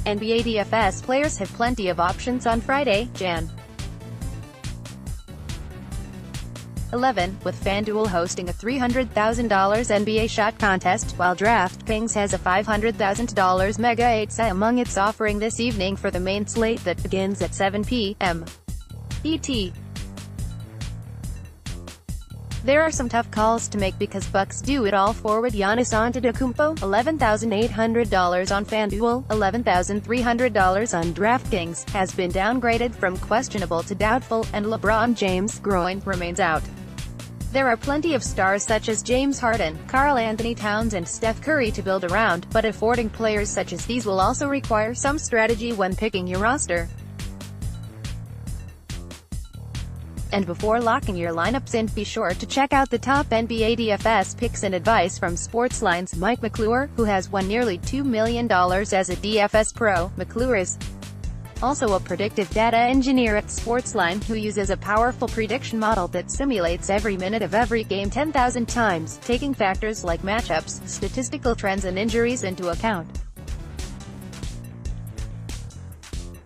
NBA DFS players have plenty of options on Friday, Jan. 11, with FanDuel hosting a $300,000 NBA shot contest, while DraftKings has a $500,000 Mega 8 among its offering this evening for the main slate that begins at 7 p.m. ET. There are some tough calls to make because Bucks do-it-all forward Giannis Antetokounmpo, $11,800 on FanDuel, $11,300 on DraftKings, has been downgraded from questionable to doubtful, and LeBron James' groin remains out. There are plenty of stars such as James Harden, Karl-A and Steph Curry to build around, but affording players such as these will also require some strategy when picking your roster. And before locking your lineups in, be sure to check out the top NBA DFS picks and advice from Sportsline's Mike McClure, who has won nearly $2 million as a DFS pro. McClure is also a predictive data engineer at Sportsline, who uses a powerful prediction model that simulates every minute of every game 10,000 times, taking factors like matchups, statistical trends and injuries into account.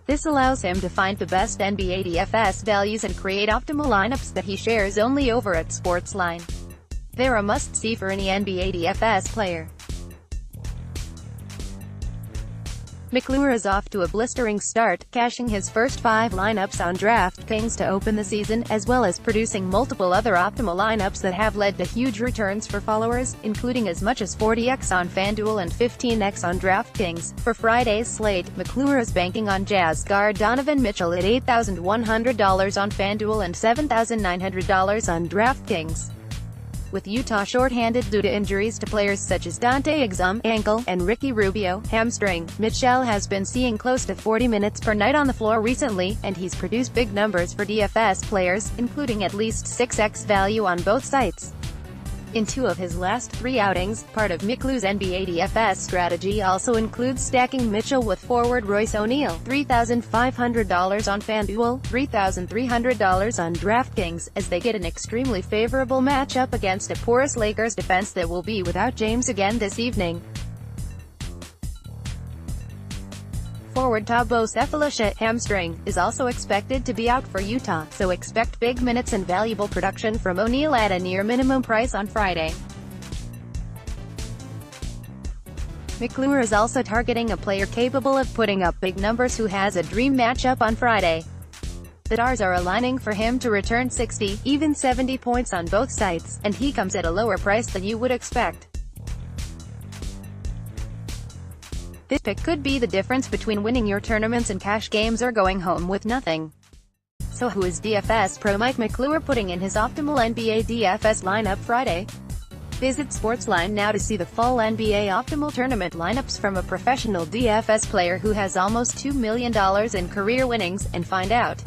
This allows him to find the best NBA DFS values and create optimal lineups that he shares only over at Sportsline. They're a must-see for any NBA DFS player. McClure is off to a blistering start, cashing his first 5 lineups on DraftKings to open the season, as well as producing multiple other optimal lineups that have led to huge returns for followers, including as much as 40x on FanDuel and 15x on DraftKings. For Friday's slate, McClure is banking on Jazz guard Donovan Mitchell at $8,100 on FanDuel and $7,900 on DraftKings. With Utah shorthanded due to injuries to players such as Dante Exum, ankle, and Ricky Rubio, hamstring, Mitchell has been seeing close to 40 minutes per night on the floor recently, and he's produced big numbers for DFS players, including at least 6x value on both sites. In 2 of his last 3 outings, part of McClure's NBA DFS strategy also includes stacking Mitchell with forward Royce O'Neal, $3,500 on FanDuel, $3,300 on DraftKings, as they get an extremely favorable matchup against a porous Lakers defense that will be without James again this evening. Forward Thabo Sefolosha, hamstring, is also expected to be out for Utah, so expect big minutes and valuable production from O'Neal at a near minimum price on Friday. McClure is also targeting a player capable of putting up big numbers who has a dream matchup on Friday. The stars are aligning for him to return 60, even 70 points on both sites, and he comes at a lower price than you would expect. This pick could be the difference between winning your tournaments and cash games or going home with nothing. So who is DFS pro Mike McClure putting in his optimal NBA DFS lineup Friday? Visit Sportsline now to see the full NBA optimal tournament lineups from a professional DFS player who has almost $2 million in career winnings, and find out